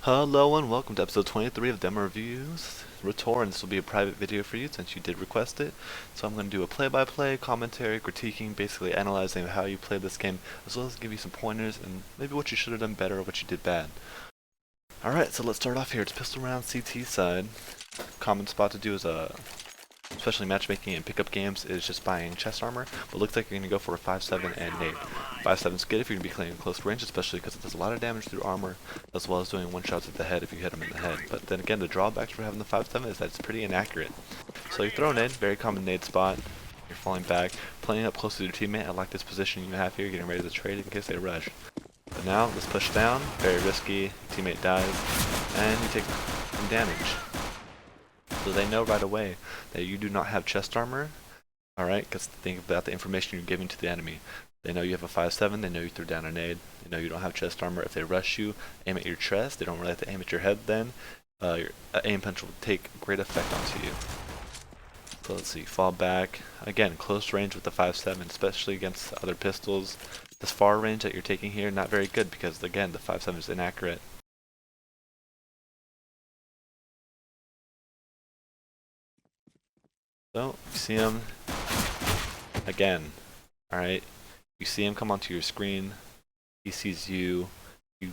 Hello and welcome to episode 23 of Demo Reviews. Retor, and this will be a private video for you since you did request it. So I'm going to do a play-by-play, commentary, critiquing, basically analyzing how you played this game, as well as give you some pointers and maybe what you should have done better or what you did bad. Alright, so let's start off here. It's pistol round CT side. Common spot to do is especially matchmaking and pickup games, is just buying chest armor, but it looks like you're going to go for a 5.7 and nade. 5.7 is good if you're going to be playing close range, especially because it does a lot of damage through armor, as well as doing one-shots at the head if you hit them in the head. But then again, the drawbacks for having the 5.7 is that it's pretty inaccurate. So you throw a nade, very common nade spot, you're falling back, playing up close to your teammate. I like this position you have here, getting ready to trade in case they rush. But now, let's push down, very risky, teammate dies, and you take some damage. So they know right away that you do not have chest armor, alright, because think about the information you're giving to the enemy. They know you have a 5.7, they know you threw down a nade, they know you don't have chest armor. If they rush you, aim at your chest, they don't really have to aim at your head then. Your aim punch will take great effect onto you. So let's see, fall back. Again, close range with the 5.7, especially against other pistols. This far range that you're taking here, not very good because, again, the 5.7 is inaccurate. So, you see him again, alright? You see him come onto your screen, he sees you, you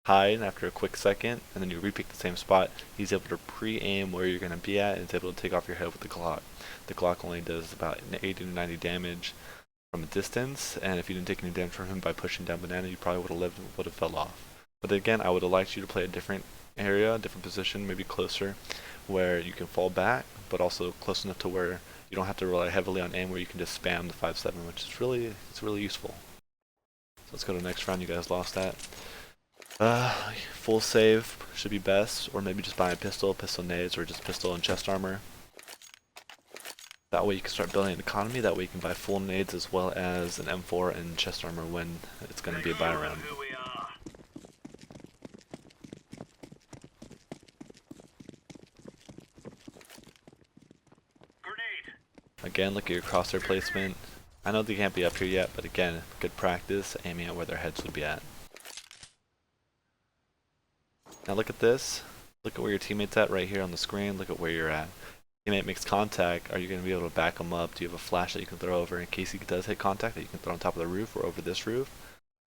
hide after a quick second, and then you repick the same spot. He's able to pre-aim where you're going to be at, and is able to take off your head with the Glock. The Glock only does about 80 to 90 damage from a distance, and if you didn't take any damage from him by pushing down banana, you probably would have lived and would have fell off. But again, I would have liked you to play a different area, a different position, maybe closer, where you can fall back, but also close enough to where you don't have to rely heavily on aim, where you can just spam the 5.7, which is really useful. So let's go to the next round. You guys lost that. Full save should be best, or maybe just buy a pistol nades, or just pistol and chest armor. That way you can start building an economy. That way you can buy full nades as well as an M4 and chest armor when it's going to be a buy round. Again, look at your crosshair placement. I know they can't be up here yet, but again, good practice aiming at where their heads would be at. Now look at this. Look at where your teammate's at right here on the screen. Look at where you're at. Teammate makes contact. Are you going to be able to back him up? Do you have a flash that you can throw over in case he does hit contact that you can throw on top of the roof or over this roof?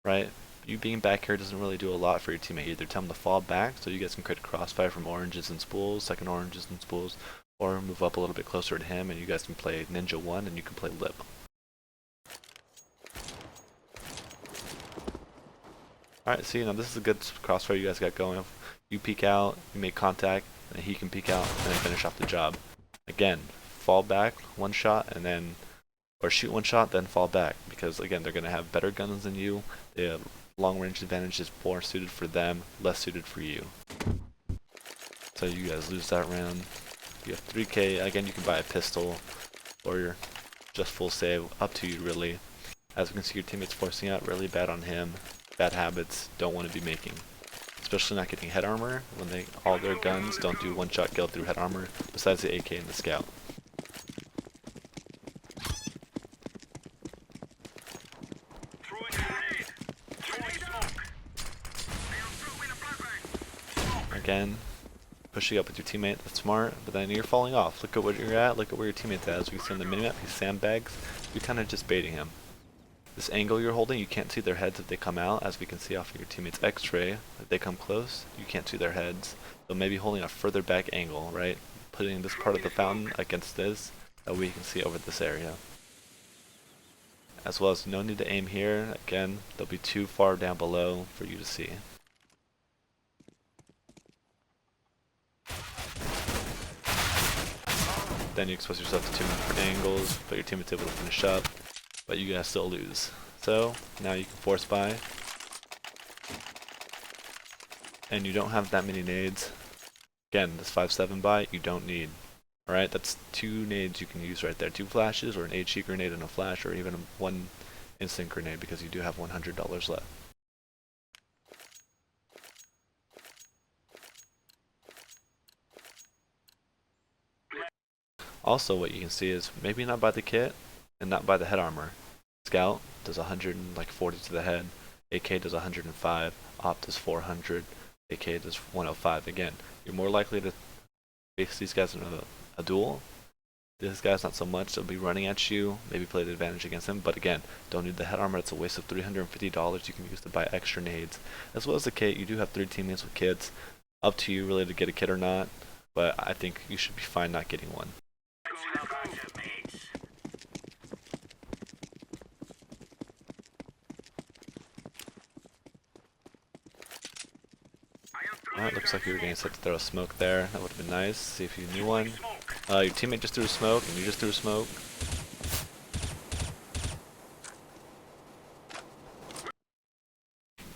Right? You being back here doesn't really do a lot for your teammate. Either tell him to fall back so you guys can create a crossfire from oranges and spools, second oranges and spools, or move up a little bit closer to him and you guys can play Ninja 1 and you can play Lip. Alright, see, now this is a good crossfire you guys got going. You peek out, you make contact, and he can peek out and then finish off the job. Again, fall back one shot and then, or shoot one shot then fall back, because again they're going to have better guns than you. The long range advantage is more suited for them, less suited for you. So you guys lose that round. You have 3k. Again, you can buy a pistol or you're just full save, up to you really. As you can see, your teammate's forcing out really bad on him. Bad habits, don't want to be making. Especially not getting head armor when all their guns don't do one shot kill through head armor besides the AK and the scout. Again, pushing up with your teammate, that's smart, but then you're falling off. Look at what you're at, look at where your teammate's at. As we see on the minimap, he sandbags. You're kind of just baiting him. This angle you're holding, you can't see their heads if they come out, as we can see off of your teammate's x-ray. If they come close, you can't see their heads. So maybe holding a further back angle, right? Putting this part of the fountain against this, that way you can see over this area. As well as no need to aim here. Again, they'll be too far down below for you to see. Then you expose yourself to two different angles, but your teammate's able to finish up. But you guys still lose. So now you can force buy, and you don't have that many nades. Again, this 5.7 buy you don't need. Alright, that's 2 nades you can use right there. 2 flashes, or an HE grenade and a flash, or even one instant grenade, because you do have $100 left. Also, what you can see is maybe not buy the kit and not buy the head armor. Scout does 140 to the head, AK does 105, Op does 400, AK does 105. Again, you're more likely to face these guys in a duel. This guy's not so much. They'll be running at you, maybe play the advantage against him, but again, don't need the head armor. It's a waste of $350 you can use to buy extra nades. As well as the kit, you do have 3 teammates with kits. Up to you really to get a kit or not, but I think you should be fine not getting one. Alright, looks like you were getting set to throw a smoke there. That would have been nice. See if you knew one. Your teammate just threw a smoke, and you just threw a smoke.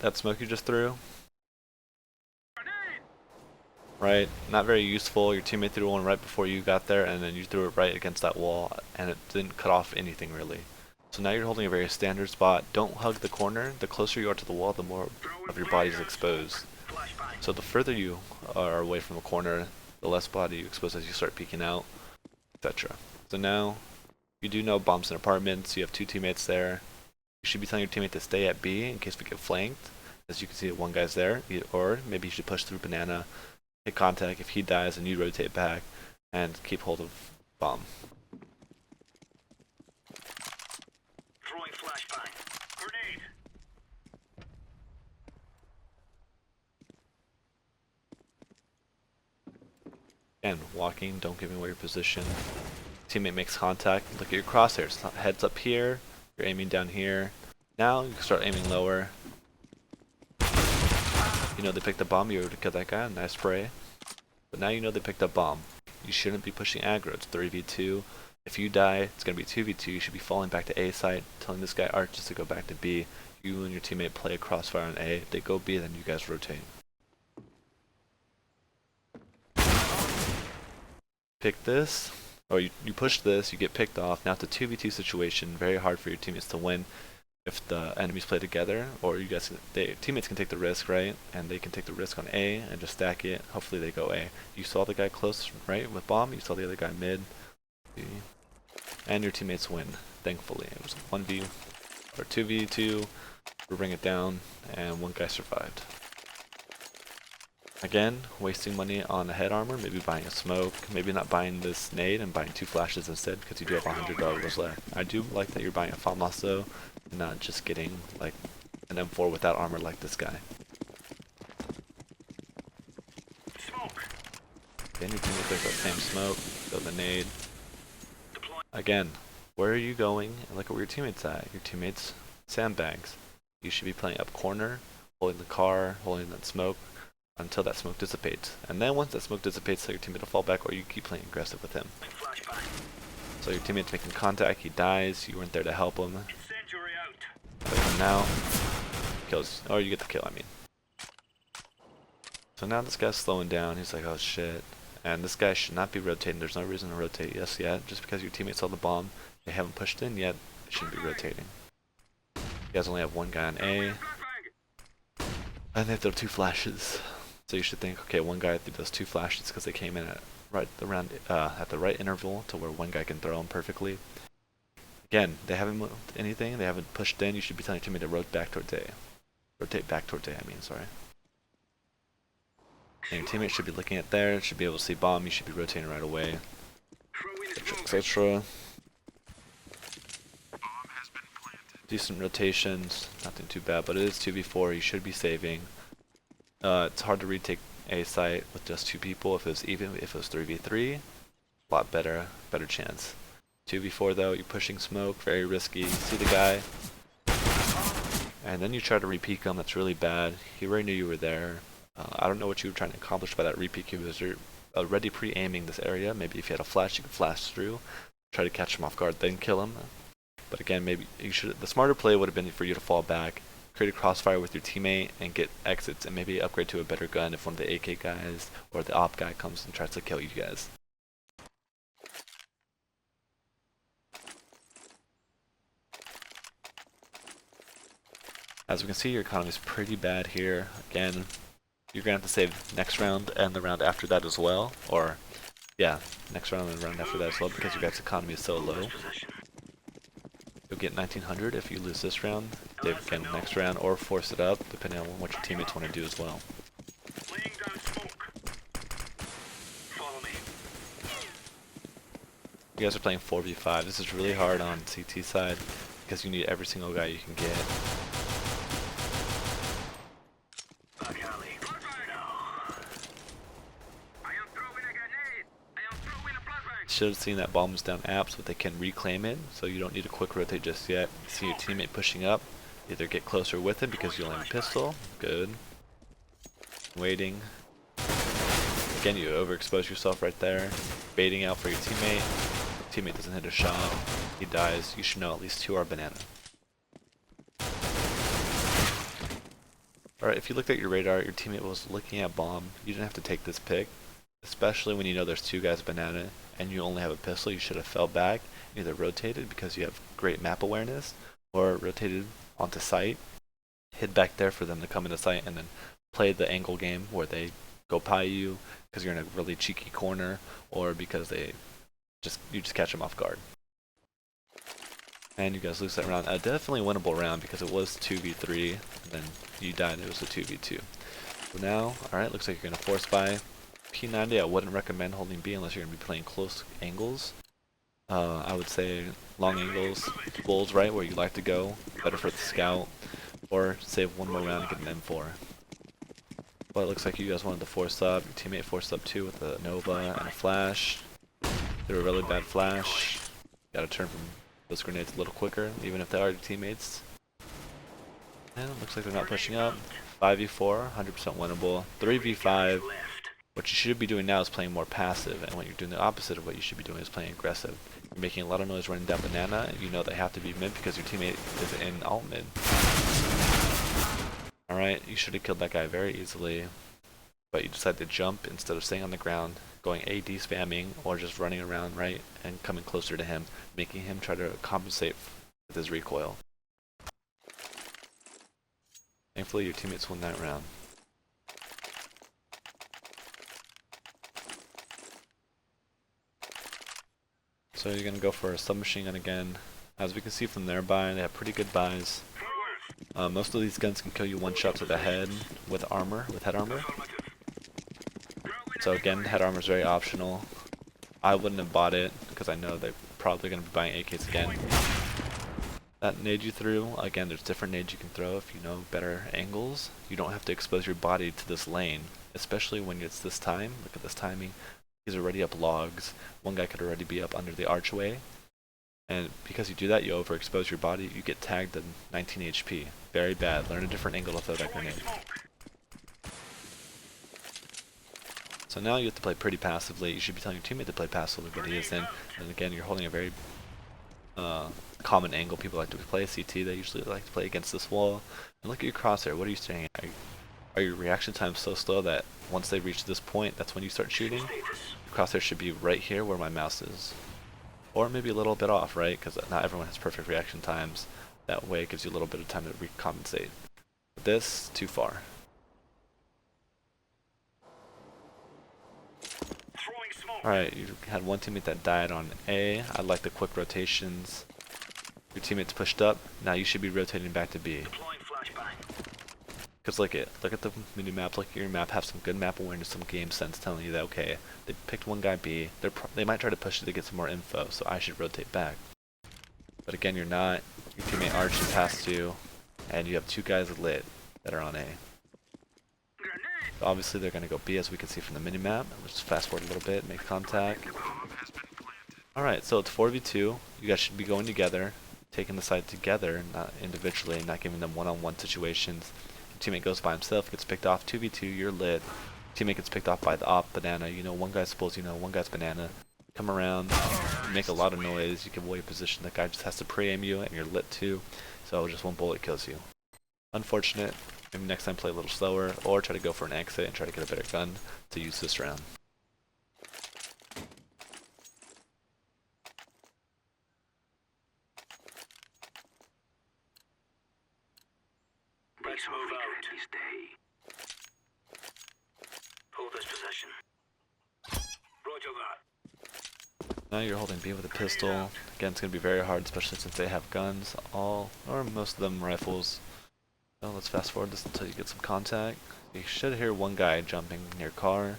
That smoke you just threw? Right, not very useful. Your teammate threw one right before you got there, and then you threw it right against that wall, and it didn't cut off anything really. So now you're holding a very standard spot. Don't hug the corner. The closer you are to the wall, the more of your body is exposed. So the further you are away from the corner, the less body you expose as you start peeking out, etc. So now, you do know bombs in apartments. You have 2 teammates there. You should be telling your teammate to stay at B in case we get flanked. As you can see, one guy's there. Or maybe you should push through banana, hit contact. If he dies, and you rotate back and keep hold of bomb. Throwing flashbang. Grenade. And walking, don't give away your position. Teammate makes contact. Look at your crosshairs. Heads up here. You're aiming down here. Now you can start aiming lower. You know they picked a bomb. You were able to kill that guy. Nice spray. But now you know they picked up bomb. You shouldn't be pushing aggro. It's 3v2. If you die, it's going to be 2v2. You should be falling back to A site, telling this guy Arches to go back to B. You and your teammate play a crossfire on A. If they go B, then you guys rotate. Pick this, or you push this, you get picked off. Now it's a 2v2 situation, very hard for your teammates to win if the enemies play together, or you guys, teammates can take the risk, right? And they can take the risk on A and just stack it. Hopefully they go A. You saw the guy close, right, with bomb. You saw the other guy mid. And your teammates win, thankfully. It was 1v or 2v2. We bring it down, and one guy survived. Again, wasting money on a head armor, maybe buying a smoke, maybe not buying this nade and buying 2 flashes instead because you do have $100 left. I do like that you're buying a FAMAS though, and not just getting like an M4 without armor like this guy. Then you can make that same smoke, throw the nade. Again, where are you going? And look at where your teammates at. Your teammates sandbags. You should be playing up corner, holding the car, holding that smoke, until that smoke dissipates. And then once that smoke dissipates, tell your teammate to fall back, or you keep playing aggressive with him. So your teammate's making contact, he dies, you weren't there to help him. But now, kills, or you get the kill, I mean. So now this guy's slowing down, he's like, oh shit. And this guy should not be rotating, there's no reason to rotate yes yet. Just because your teammates saw the bomb, they haven't pushed in yet, they shouldn't be rotating. You guys only have one guy on A. And they throw 2 flashes. So you should think, okay, one guy threw those 2 flashes because they came in at at the right interval to where one guy can throw them perfectly. Again, they haven't moved anything, they haven't pushed in. You should be telling your teammate to rotate back towards A. Rotate back towards A, I mean, sorry. And your teammate should be looking at there, should be able to see bomb. You should be rotating right away, etc. Decent rotations, nothing too bad, but it is 2v4. You should be saving. It's hard to retake A site with just 2 people. If it was even, if it was 3v3, a lot better chance. 2v4 though, you're pushing smoke, very risky. You see the guy, and then you try to re-peek him. That's really bad. He already knew you were there. I don't know what you were trying to accomplish by that re-peek. Because you're already pre-aiming this area. Maybe if you had a flash, you could flash through, try to catch him off guard, then kill him. But again, maybe you should. The smarter play would have been for you to fall back, create a crossfire with your teammate, and get exits, and maybe upgrade to a better gun if one of the AK guys or the op guy comes and tries to kill you guys. As we can see, your economy is pretty bad here. Again, you're gonna have to save next round and the round after that as well, or yeah, next round and the round after that as well, because your guys' economy is so low. You'll get 1900 if you lose this round, save again next round, or force it up, depending on what your teammates want to do as well. You guys are playing 4v5. This is really hard on CT side because you need every single guy you can get. Back alley. I am throwing a grenade. I am throwing a flashbang. Should have seen that bomb was down apps, but they can reclaim it, so you don't need a quick rotate just yet. You see your teammate pushing up, either get closer with him because you only have a pistol. Good. Waiting. Again, you overexpose yourself right there. Baiting out for your teammate. Teammate doesn't hit a shot. He dies. You should know at least 2 are banana. Alright, if you looked at your radar, your teammate was looking at bomb. You didn't have to take this pick. Especially when you know there's 2 guys banana and you only have a pistol, you should have fell back, either rotated because you have great map awareness, or rotated onto site, hid back there for them to come into site, and then play the angle game where they go by you because you're in a really cheeky corner, or because you just catch them off guard. And you guys lose that round. A definitely winnable round because it was 2v3, and then you died, it was a 2v2. So now, alright, looks like you're going to force buy. P90, I wouldn't recommend holding B unless you're going to be playing close angles. I would say long angles, bulls right where you like to go, better for the scout, or save one more round and get an M4. But it looks like you guys wanted to force up, your teammate forced up too with a Nova and a flash. Threw a really bad flash. Gotta turn from those grenades a little quicker, even if they are your teammates. And it looks like they're not pushing up. 5v4, 100% winnable. 3v5. What you should be doing now is playing more passive, and what you're doing the opposite of what you should be doing is playing aggressive. You're making a lot of noise running down banana, and you know they have to be mid because your teammate is in alt mid. Alright, you should have killed that guy very easily, but you decided to jump instead of staying on the ground, going AD spamming, or just running around right and coming closer to him, making him try to compensate with his recoil. Thankfully your teammates won that round. So you're going to go for a submachine gun again. As we can see from their buy, they have pretty good buys. Most of these guns can kill you one shot to the head with armor, with head armor. So again, head armor is very optional. I wouldn't have bought it because I know they're probably going to be buying AKs again. That nade you threw, again, there's different nades you can throw if you know better angles. You don't have to expose your body to this lane, especially when it's this time. Look at this timing. He's already up logs. One guy could already be up under the archway. And because you do that, you overexpose your body, you get tagged at 19 HP. Very bad. Learn a different angle to throw that grenade. So now you have to play pretty passively. You should be telling your teammate to play passively, but he isn't. And again, you're holding a very common angle people like to play. CT, they usually like to play against this wall. And look at your crosshair. What are you saying? Are your reaction times so slow that once they reach this point, that's when you start shooting? Your crosshair should be right here where my mouse is. Or maybe a little bit off, right? Because not everyone has perfect reaction times. That way it gives you a little bit of time to recompensate. But this, too far. Alright, you had one teammate that died on A. I like the quick rotations. Your teammate's pushed up. Now you should be rotating back to B. Because look at the mini map, look at your map, have some good map awareness, some game sense telling you that, okay, they picked one guy B, they might try to push it to get some more info, so I should rotate back. But again, you're not, your teammate Arch is past you, and you have 2 guys lit that are on A. So obviously they're going to go B as we can see from the mini map. Let's just fast forward a little bit, make contact. Alright, so it's 4v2, you guys should be going together, taking the side together, not individually, not giving them one-on-one situations. Teammate goes by himself, gets picked off, 2v2, you're lit. Teammate gets picked off by the op banana, you know one guy's supposed, you know one guy's banana. Come around, you make a lot of noise, you give away your position, the guy just has to pre-aim you and you're lit too, so just one bullet kills you. Unfortunate, maybe next time play a little slower, or try to go for an exit and try to get a better gun to use this round. Let's move out. Hold this position. Roger that. Now you're holding B with a pistol. Again, it's going to be very hard, especially since they have guns, all, or most of them rifles. So let's fast forward this until you get some contact. You should hear one guy jumping near car.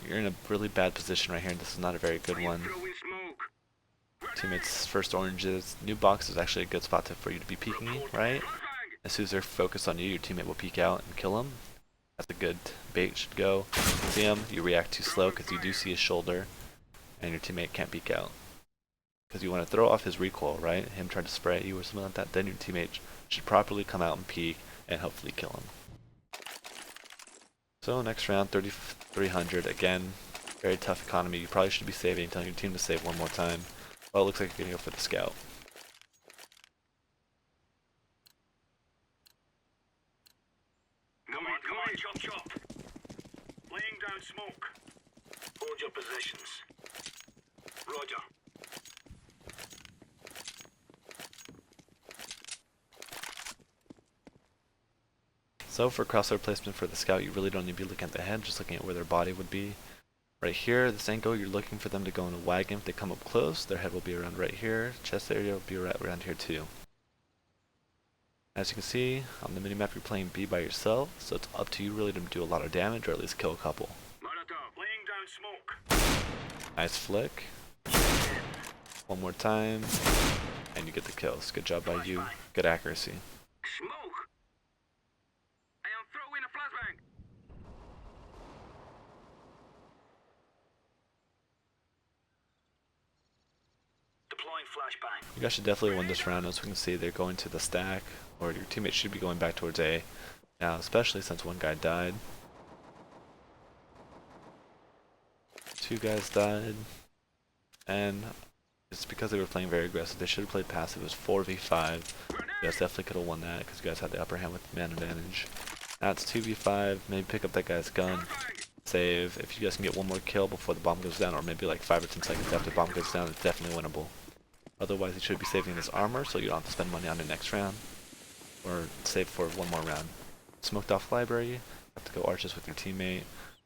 You're in a really bad position right here, and this is not a very good one. Throwing smoke. Teammates' first oranges. New box is actually a good spot for you to be peeking, right? As soon as they're focused on you, your teammate will peek out and kill him. That's a good bait, should go. See him, you react too slow because you do see his shoulder, and your teammate can't peek out. Because you want to throw off his recoil, right? Him trying to spray at you or something like that, then your teammate should properly come out and peek and hopefully kill him. So next round, 3,300 again. Very tough economy. You probably should be saving, telling your team to save one more time. Well, it looks like you're going to go for the scout. Come on, chop chop. Laying down smoke. Hold your positions. Roger. So for crosshair placement for the scout, you really don't need to be looking at the head, just looking at where their body would be. Right here, this angle, you're looking for them to go in a wagon. If they come up close, their head will be around right here. Chest area will be around here too. As you can see, on the minimap you're playing B by yourself, so it's up to you really to do a lot of damage or at least kill a couple. Molotov. Laying down smoke. Nice flick. One more time, and you get the kills. Good job by you. Good accuracy. Smoke. I am throwing a flashbang. Deploying flashbang. You guys should definitely win this round. As we can see, they're going to the stack, or your teammates should be going back towards A. Now, especially since one guy died. Two guys died. And it's because they were playing very aggressive. They should have played passive. It was 4v5. You guys definitely could have won that because you guys had the upper hand with man advantage. Now it's 2v5. Maybe pick up that guy's gun. Save. If you guys can get one more kill before the bomb goes down, or maybe like 5 or 10 seconds after the bomb goes down, it's definitely winnable. Otherwise, you should be saving his armor so you don't have to spend money on the next round. Or save for one more round. Smoked off library. You have to go arches with your teammate.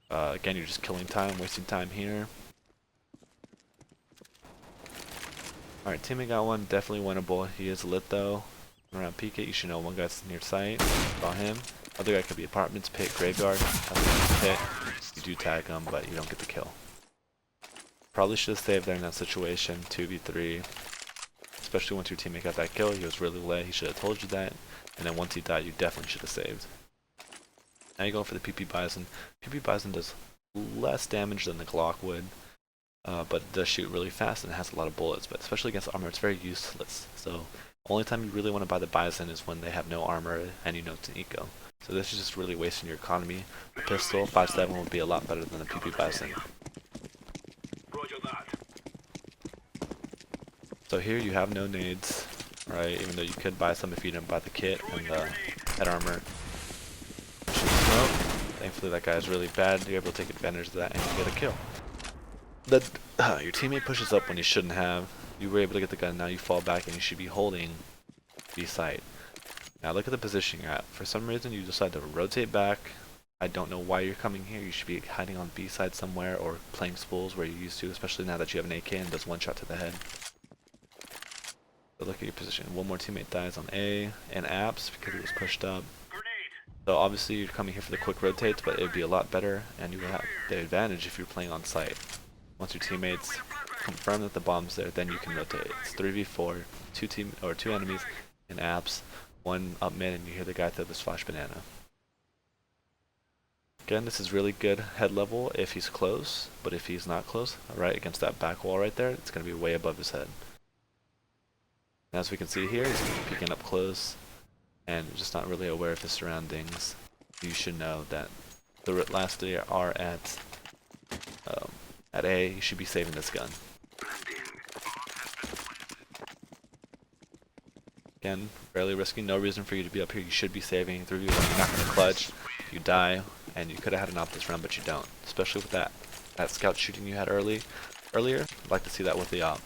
Again, you're just killing time, wasting time here. Alright, teammate got one, definitely winnable. He is lit though. Around peek it, you should know one guy's near sight. Saw him. Other guy could be apartments, pit, graveyard. Pit. You do tag him, but you don't get the kill. Probably should have saved there in that situation. 2v3. Especially once your teammate got that kill, he was really lit. He should have told you that. And then once he died, you definitely should have saved. Now you're going for the PP Bison. PP Bison does less damage than the Glock would. But it does shoot really fast and it has a lot of bullets, but especially against armor it's very useless. So only time you really want to buy the Bison is when they have no armor and you know it's an eco. So this is just really wasting your economy. The pistol 5.7 would be a lot better than the PP Bison. Roger that. So here you have no nades, right? Even though you could buy some if you didn't buy the kit and the head armor. Smoke. Thankfully that guy is really bad. You're able to take advantage of that and you get a kill. Your teammate pushes up when you shouldn't have. You were able to get the gun, now you fall back and you should be holding B side. Now look at the position you're at. For some reason you decide to rotate back. I don't know why you're coming here. You should be hiding on B side somewhere or playing spools where you used to, especially now that you have an AK and does one shot to the head. So look at your position. One more teammate dies on A and apps because he was pushed up. So obviously you're coming here for the quick rotates, but it would be a lot better and you would have the advantage if you're playing on site. Once your teammates confirm that the bomb's there, then you can rotate. It's 3v4, two enemies in apps, one up mid, and you hear the guy throw this flash banana. Again, this is really good head level if he's close, but if he's not close, right against that back wall right there, it's going to be way above his head. And as we can see here, he's peeking up close and just not really aware of his surroundings. You should know that the last three are at A. You should be saving this gun. Again, barely risking, no reason for you to be up here. You should be saving. 3v1, you're not going to clutch. You die, and you could have had an op this round, but you don't. Especially with that scout shooting you had earlier. I'd like to see that with the op.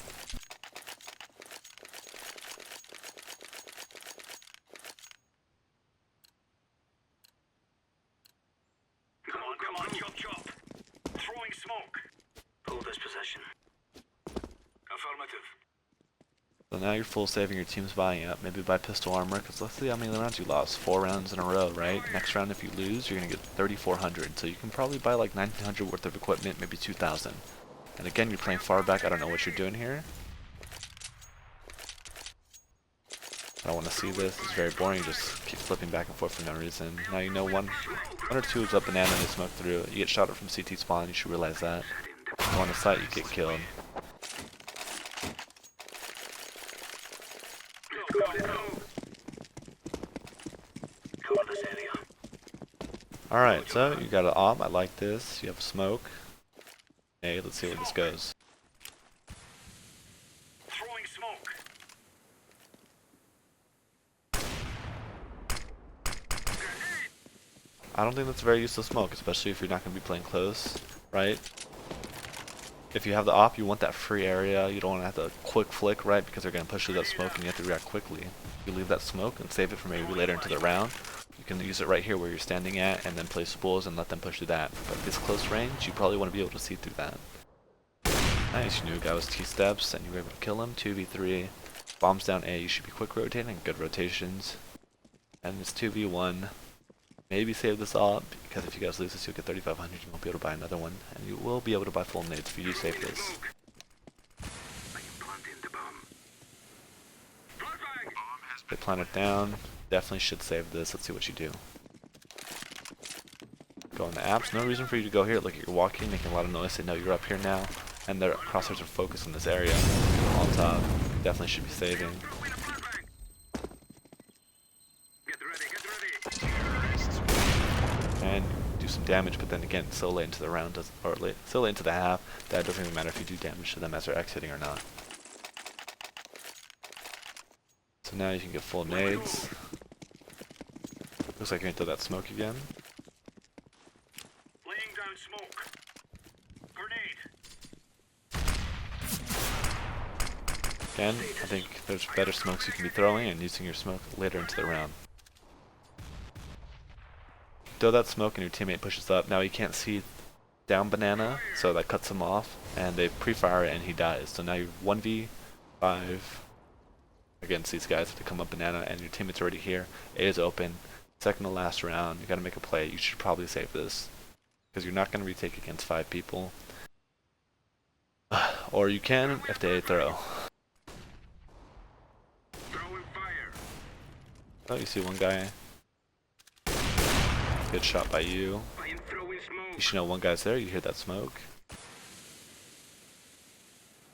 Come on, chop chop. Throwing smoke. Hold this position. Affirmative. So now you're full saving, your team's buying up. Maybe buy pistol armor, because let's see how many rounds you lost. 4 rounds in a row, right? Next round if you lose, you're going to get 3,400. So you can probably buy like 1,900 worth of equipment, maybe 2,000. And again, you're playing far back. I don't know what you're doing here. I don't want to see this. It's very boring. You just keep flipping back and forth for no reason. Now you know one or two is up banana and they smoke through. You get shot up from CT spawn. You should realize that. Go on the site, you get killed. Alright, so you got an op. I like this. You have a smoke. Hey, let's see where this goes. Throwing smoke. I don't think that's a very useful smoke, especially if you're not going to be playing close, right? If you have the op, you want that free area. You don't want to have to quick flick, right? Because they're going to push through that smoke and you have to react quickly. You leave that smoke and save it for maybe later into the round. You can use it right here where you're standing at and then place spools and let them push through that. But this close range, you probably want to be able to see through that. Nice, you knew a guy was T-steps and you were able to kill him. 2v3. Bombs down A, you should be quick rotating, good rotations. And it's 2v1. Maybe save this op, because if you guys lose this, you'll get 3,500. You won't be able to buy another one, and you will be able to buy full nades if you do save this. They plant it down. Definitely should save this. Let's see what you do. Go in the apps. No reason for you to go here. Look, you're walking, making a lot of noise. They know you're up here now, and their crosshairs are focused on this area. On top. Definitely should be saving. And do some damage, but then again, so late into the round, so late into the half, that doesn't even matter if you do damage to them as they're exiting or not. So now you can get full nades. Looks like you're gonna throw that smoke again. Laying down smoke. Grenade. Again, I think there's better smokes you can be throwing and using your smoke later into the round. Throw that smoke and your teammate pushes up. Now he can't see down banana, so that cuts him off, and they pre-fire it and he dies. So now you're 1v5 against these guys to come up banana, and your teammate's already here. A is open. Second to last round. You gotta make a play. You should probably save this, because you're not gonna retake against 5 people. Or you can if they throw. Throwing fire. Oh, you see one guy. Good shot by you. I am throwing smoke. You should know one guy's there. You hear that smoke.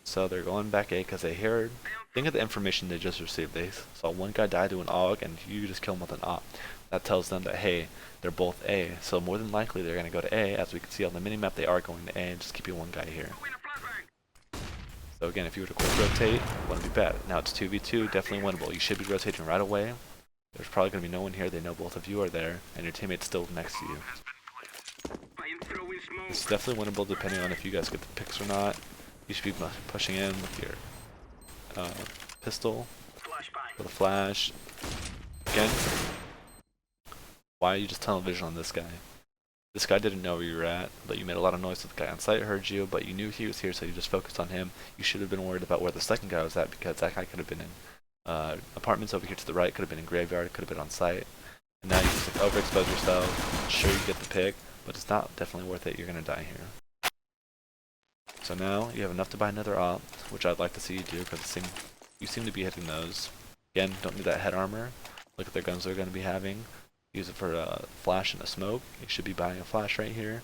So they're going back A because they heard. Think of the information they just received. They saw one guy die to an AUG and you just kill him with an op. That tells them that, hey, they're both A. So more than likely they're going to go to A. As we can see on the minimap, they are going to A, and just keeping one guy here. So again, if you were to quick rotate, it wouldn't be bad. Now it's 2v2, definitely winnable. You should be rotating right away. There's probably going to be no one here. They know both of you are there, and your teammate's still next to you. It's definitely winnable depending on if you guys get the picks or not. You should be pushing in with your pistol with a flash. Again, why are you just tunnel vision on this guy? This guy didn't know where you were at, but you made a lot of noise so the guy on site heard you, but you knew he was here, so you just focused on him. You should have been worried about where the second guy was at, because that guy could have been in apartments over here to the right, could have been in graveyard, could have been on site. And now you just like overexpose yourself. Sure, you get the pick, but it's not definitely worth it. You're gonna die here. So now you have enough to buy another op, which I'd like to see you do, because you seem to be hitting those. Again, don't need that head armor. Look at the guns they're going to be having. Use it for a flash and a smoke. You should be buying a flash right here.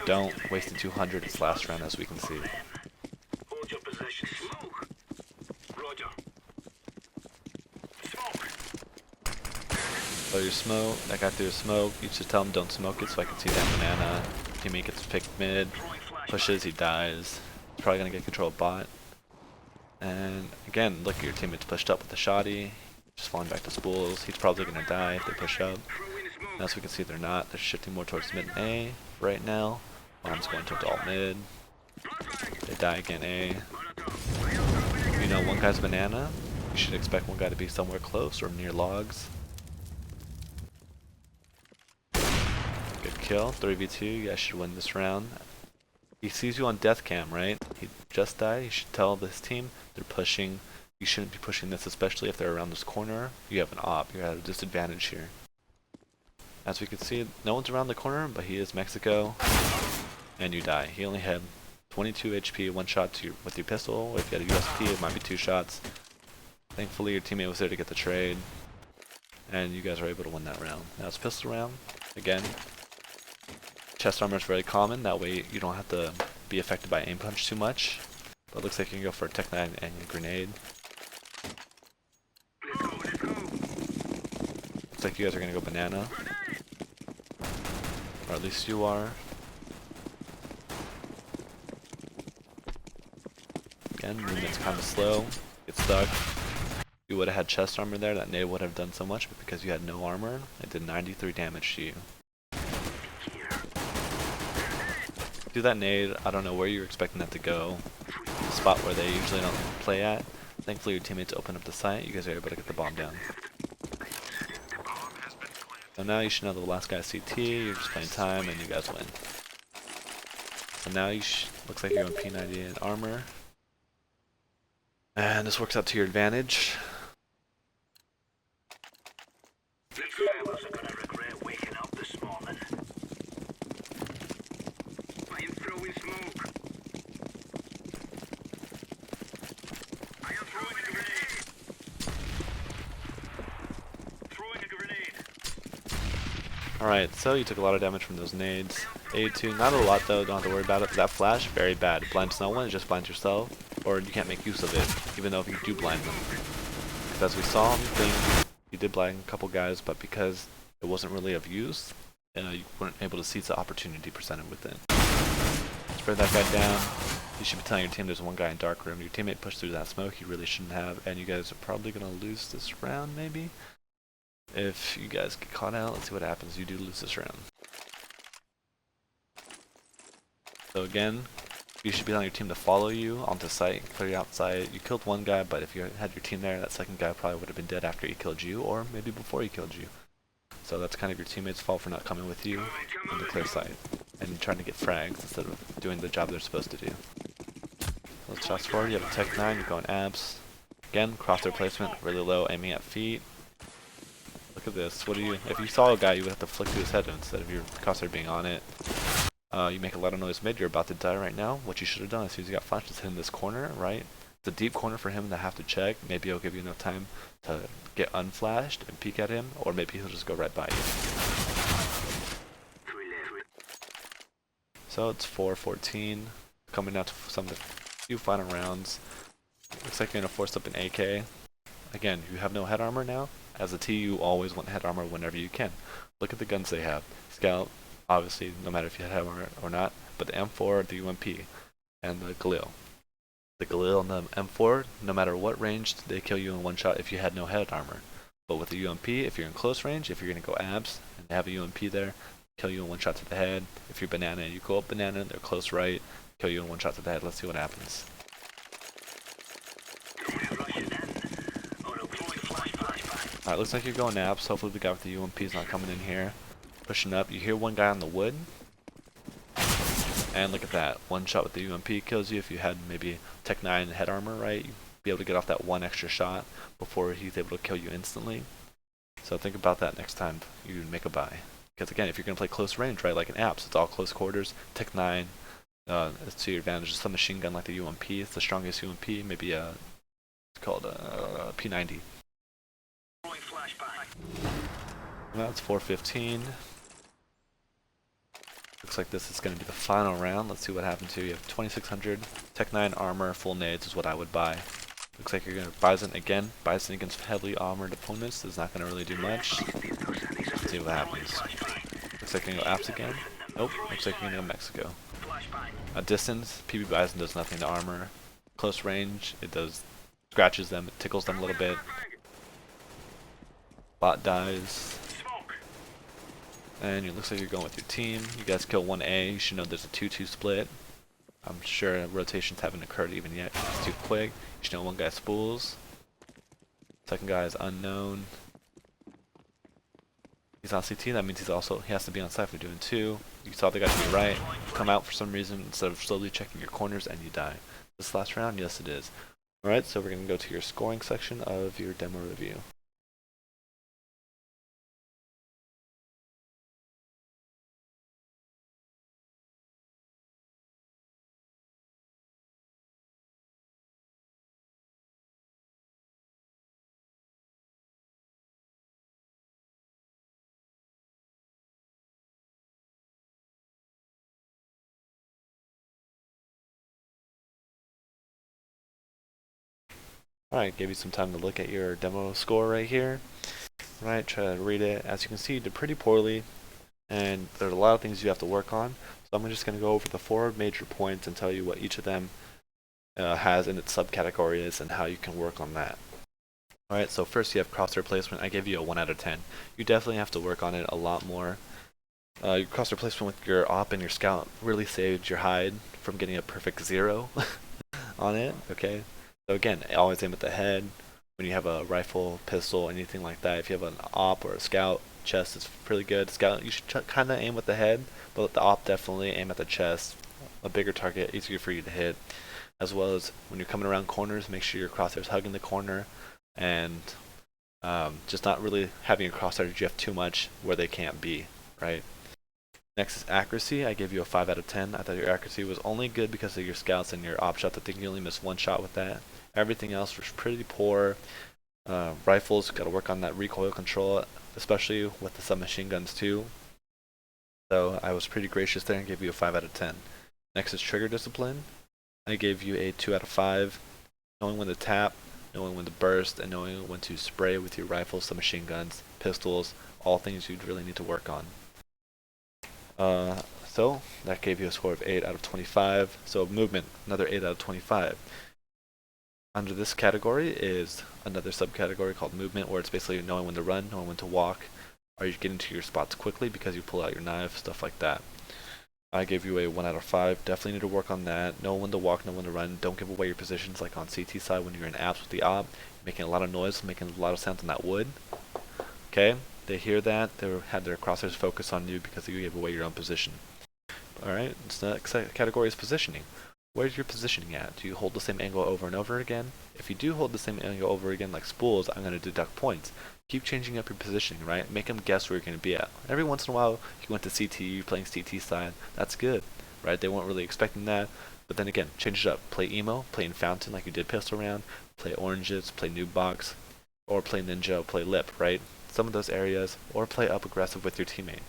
Don't waste the 200. It's last round, as we can see. Hold your position. Smoke. Roger. Smoke. So your smoke, that guy threw a smoke. You just tell him don't smoke it so I can see that banana. Teammate gets picked mid, pushes, he dies. He's probably going to get control of bot. And again, look at your teammate's pushed up with the shoddy. Just falling back to spools. He's probably going to die if they push up. And as we can see, they're not. They're shifting more towards mid and A right now. Bomb's going towards alt mid. They die again A. You know, one guy's banana. You should expect one guy to be somewhere close or near logs. Good kill. 3v2. You guys should win this round. He sees you on death cam, right? He just died. You should tell this team They're pushing. You shouldn't be pushing this, especially if they're around this corner. You have an op. You're at a disadvantage here. As we can see, no one's around the corner, but he is Mexico. And you die. He only had 22 HP, one shot with your pistol. If you had a USP, it might be 2 shots. Thankfully, your teammate was there to get the trade. And you guys were able to win that round. Now it's pistol round. Again, chest armor is very common. That way you don't have to be affected by aim punch too much. But it looks like you can go for a Tech 9 and a grenade. Looks like you guys are going to go banana. Or at least you are. Again, movement's kind of slow. Get stuck. If you would have had chest armor there, that nade would have done so much, but because you had no armor, it did 93 damage to you. Do that nade, I don't know where you're expecting that to go. The spot where they usually don't play at. Thankfully your teammates open up the site, you guys are able to get the bomb down. So now you should know the last guy's CT, you're just playing time, and you guys win. So now you looks like you're going P90 and armor. And this works out to your advantage. Alright, so you took a lot of damage from those nades. 82, not a lot though, don't have to worry about it. That flash, very bad. It blinds no one, it just blinds yourself. Or you can't make use of it, even though if you do blind them. Because as we saw in the thing, you did blind a couple guys, but because it wasn't really of use, you weren't able to seize the opportunity presented with it. Spray that guy down. You should be telling your team there's one guy in dark room. Your teammate pushed through that smoke, you really shouldn't have, and you guys are probably going to lose this round, maybe? If you guys get caught out, let's see what happens. You do lose this round. So again, you should be telling your team to follow you onto site, clear you outside. You killed one guy, but if you had your team there, that second guy probably would have been dead after he killed you, or maybe before he killed you. So that's kind of your teammates' fault for not coming with you on the clear site and trying to get frags instead of doing the job they're supposed to do. Let's fast forward. You have a Tech 9, you're going abs. Again, crosshair placement, really low, aiming at feet. Look at this. What do you? If you saw a guy, you would have to flick to his head instead of your crosshair being on it. You make a lot of noise mid. You're about to die right now. What you should have done as soon as you got flashed is hit in this corner, right? It's a deep corner for him to have to check. Maybe it'll give you enough time to get unflashed and peek at him, or maybe he'll just go right by you. So it's 4-14, coming out to some of the few final rounds. Looks like you're gonna force up an AK. Again, you have no head armor now. As a T, you always want head armor whenever you can. Look at the guns they have. Scout, obviously, no matter if you had head armor or not, but the M4, the UMP, and the Galil. The Galil and the M4, no matter what range, they kill you in one shot if you had no head armor. But with the UMP, if you're in close range, if you're going to go abs, and they have a UMP there, kill you in one shot to the head. If you're banana and you go up banana, they're close right, kill you in one shot to the head. Let's see what happens. Alright, looks like you're going abs. Hopefully the guy with the UMP is not coming in here. Pushing up. You hear one guy on the wood. And look at that. One shot with the UMP kills you. If you had maybe Tech 9 head armor, right? You'd be able to get off that one extra shot before he's able to kill you instantly. So think about that next time you make a buy. Because again, if you're going to play close range, right, like in apps, it's all close quarters. Tech 9 is to your advantage. It's a machine gun like the UMP. It's the strongest UMP. Maybe it's called P90. Now it's 4-15. Looks like this is going to be the final round. Let's see what happens here. You have 2600 Tech 9 armor, full nades is what I would buy. Looks like you're going to Bison again. Bison against heavily armored opponents is not going to really do much. Let's see what happens. Looks like you're going to go Apps again. Nope. Looks like you're going to go Mexico. At distance, PB Bison does nothing to armor. Close range, it does scratches them, it tickles them a little bit. Bot dies. And it looks like you're going with your team. You guys kill 1A. You should know there's a 2-2 split. I'm sure rotations haven't occurred even yet. It's too quick. You should know one guy spools. Second guy is unknown. He's on CT. That means he has to be on site for doing 2. You saw the guy to your right come out for some reason instead of slowly checking your corners, and you die. This last round, yes, it is. Alright, so we're going to go to your scoring section of your demo review. Alright, gave you some time to look at your demo score right here. Right, try to read it. As you can see, you did pretty poorly, and there's a lot of things you have to work on. So I'm just going to go over the 4 major points and tell you what each of them has in its subcategories and how you can work on that. Alright, so first you have crosshair placement. I gave you a 1 out of 10. You definitely have to work on it a lot more. Your crosshair placement with your op and your scout really saved your hide from getting a perfect 0 on it, okay? So again, always aim at the head. When you have a rifle, pistol, anything like that, if you have an op or a scout, chest is pretty good. Scout, you should kind of aim with the head, but the op definitely aim at the chest. A bigger target, easier for you to hit. As well as when you're coming around corners, make sure your crosshair's hugging the corner, and just not really having your crosshairs drift too much where they can't be, right? Next is accuracy. I gave you a 5 out of 10. I thought your accuracy was only good because of your scouts and your op shots. I think you only missed 1 shot with that. Everything else was pretty poor. Rifles, got to work on that recoil control, especially with the submachine guns too. So I was pretty gracious there and gave you a 5 out of 10. Next is trigger discipline. I gave you a 2 out of 5. Knowing when to tap, knowing when to burst, and knowing when to spray with your rifles, submachine guns, pistols, all things you'd really need to work on. So that gave you a score of 8 out of 25. So movement, another 8 out of 25. Under this category is another subcategory called movement, where it's basically knowing when to run, knowing when to walk. Are you getting to your spots quickly because you pull out your knife, stuff like that. I gave you a 1 out of 5. Definitely need to work on that. Know when to walk, know when to run. Don't give away your positions like on CT side when you're in apps with the op. Making a lot of noise, making a lot of sounds on that wood. Okay? They hear that. They had their crosshairs focus on you because you gave away your own position. Alright, the next category is positioning. Where's your positioning at? Do you hold the same angle over and over again? If you do hold the same angle over again like spools, I'm going to deduct points. Keep changing up your positioning, right? Make them guess where you're going to be at. Every once in a while, you went to CT, you're playing CT side. That's good, right? They weren't really expecting that. But then again, change it up. Play emo, play in fountain like you did pistol round, play oranges, play noob box, or play ninja, play lip, right? Some of those areas, or play up aggressive with your teammate.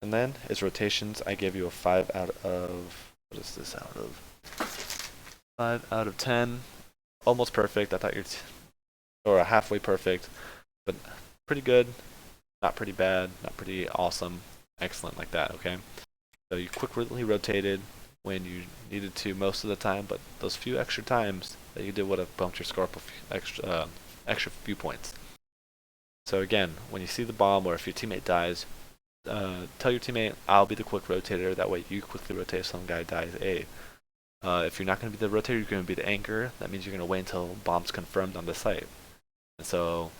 And then is rotations. I gave you a 5 out of, what is this out of? 5 out of 10. Almost perfect. I thought you're, or halfway perfect, but pretty good. Not pretty bad. Not pretty awesome. Excellent like that, okay? So you quickly rotated when you needed to most of the time, but those few extra times that you did would have bumped your score up a few extra few points. So again, when you see the bomb or if your teammate dies, tell your teammate, I'll be the quick rotator. That way you quickly rotate if some guy dies A. If you're not going to be the rotator, you're going to be the anchor. That means you're going to wait until bomb's confirmed on the site. And so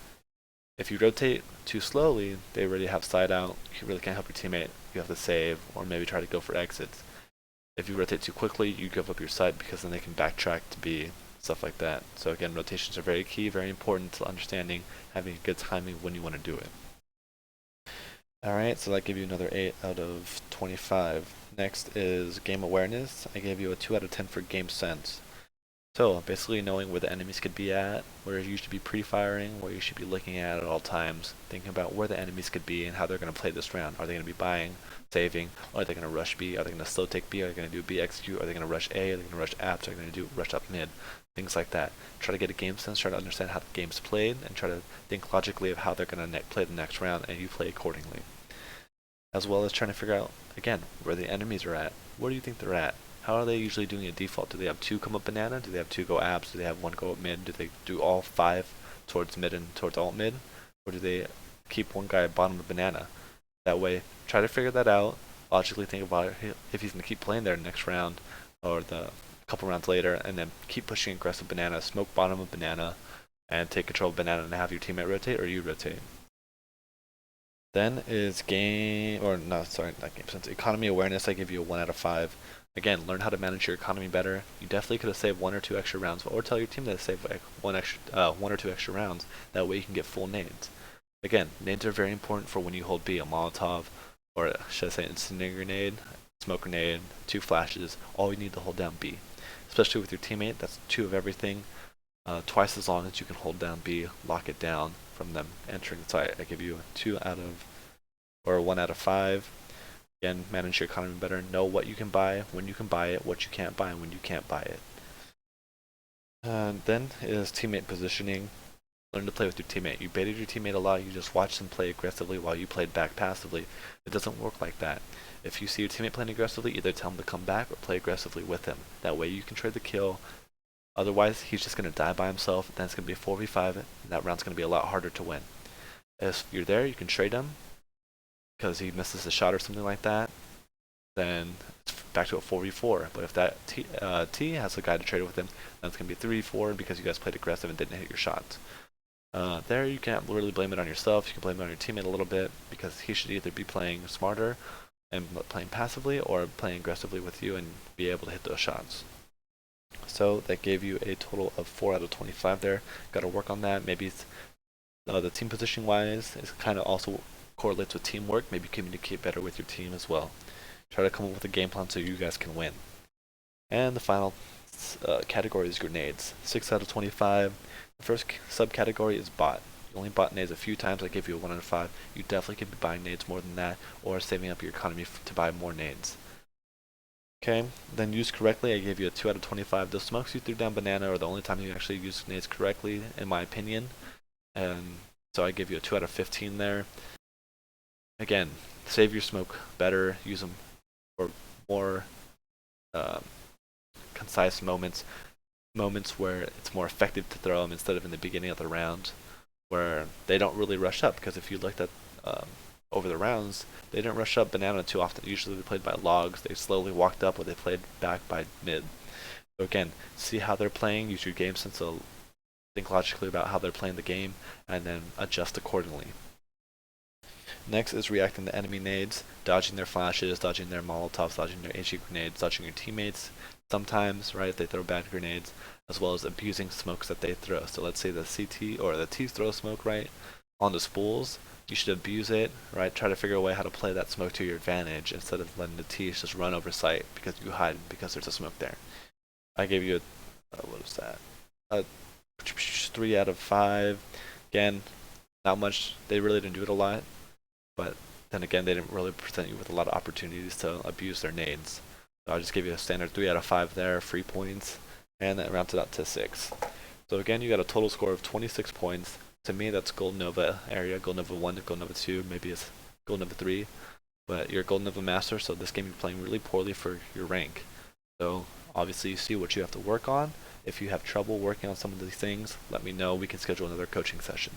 if you rotate too slowly, they already have side out. You really can't help your teammate. You have to save or maybe try to go for exits. If you rotate too quickly, you give up your site because then they can backtrack to B, stuff like that. So again, rotations are very key, very important to understanding, having good timing when you want to do it. Alright, so that gave you another 8 out of 25. Next is game awareness. I gave you a 2 out of 10 for game sense. So basically knowing where the enemies could be at, where you should be pre-firing, where you should be looking at all times, thinking about where the enemies could be and how they're going to play this round. Are they going to be buying, saving, or are they going to rush B? Are they going to slow take B? Are they going to do B execute? Are they going to rush A? Are they going to rush apps? Are they going to do rush up mid? Things like that. Try to get a game sense, try to understand how the game's played, and try to think logically of how they're going to play the next round, and you play accordingly. As well as trying to figure out, again, where the enemies are at. Where do you think they're at? How are they usually doing a default? Do they have 2 come up banana? Do they have 2 go apps? Do they have 1 go up mid? Do they do all 5 towards mid and towards alt mid? Or do they keep 1 guy bottom of banana? That way, try to figure that out. Logically think about it, if he's going to keep playing there next round or the couple rounds later, and then keep pushing aggressive banana, smoke bottom of banana, and take control of banana and have your teammate rotate or you rotate. Then is not game sense. Economy awareness, I give you a 1 out of 5. Again, learn how to manage your economy better. You definitely could have saved 1 or 2 extra rounds, or tell your team to save like 1 or 2 extra rounds. That way you can get full nades. Again, nades are very important for when you hold B, a Molotov, or should I say incendiary grenade, smoke grenade, 2 flashes, all you need to hold down B. Especially with your teammate, that's 2 of everything. Twice as long as you can hold down B, lock it down from them entering the site. I give you a 2 out of, or 1 out of 5. Again, manage your economy better. Know what you can buy, when you can buy it, what you can't buy, and when you can't buy it. Then is teammate positioning. Learn to play with your teammate. You baited your teammate a lot, you just watched them play aggressively while you played back passively. It doesn't work like that. If you see your teammate playing aggressively, either tell him to come back or play aggressively with him. That way you can trade the kill. Otherwise, he's just going to die by himself, then it's going to be a 4v5, and that round's going to be a lot harder to win. If you're there, you can trade him, because he misses a shot or something like that, then it's back to a 4v4. But if that T has a guy to trade with him, then it's going to be 3v4 because you guys played aggressive and didn't hit your shots. There you can't really blame it on yourself, you can blame it on your teammate a little bit, because he should either be playing smarter and playing passively, or playing aggressively with you and be able to hit those shots. So that gave you a total of 4 out of 25 there. Got to work on that. Maybe the team positioning wise is kind of also correlates with teamwork. Maybe communicate better with your team as well. Try to come up with a game plan so you guys can win. And the final category is grenades. 6 out of 25. The first subcategory is bot. You only bought nades a few times. I give you a 1 out of 5. You definitely could be buying nades more than that, or saving up your economy to buy more nades. Okay, then used correctly, I gave you a 2 out of 25. The smokes you threw down banana are the only time you actually used nades correctly, in my opinion. And so I give you a 2 out of 15 there. Again, save your smoke better, use them for more concise moments where it's more effective to throw them instead of in the beginning of the round, where they don't really rush up. Because if you looked at over the rounds, they didn't rush up banana too often. Usually they played by logs, they slowly walked up, or they played back by mid. So again, see how they're playing, use your game sense to think logically about how they're playing the game, and then adjust accordingly. Next is reacting to enemy nades, dodging their flashes, dodging their molotovs, dodging their HE grenades, dodging your teammates. Sometimes, right, they throw bad grenades, as well as abusing smokes that they throw. So let's say the CT or the T's throw smoke, right, on the spools. You should abuse it, right? Try to figure a way how to play that smoke to your advantage instead of letting the T's just run over site because you hide because there's a smoke there. I gave you a, what was that? A 3 out of 5. Again, not much. They really didn't do it a lot, but then again, they didn't really present you with a lot of opportunities to abuse their nades. So I'll just give you a standard 3 out of 5 there, free points, and that rounds it out to 6. So again, you got a total score of 26 points. To me, that's Gold Nova area, Gold Nova 1 to Gold Nova 2, maybe it's Gold Nova 3. But you're a Gold Nova Master, so this game you're playing really poorly for your rank. So obviously you see what you have to work on. If you have trouble working on some of these things, let me know. We can schedule another coaching session.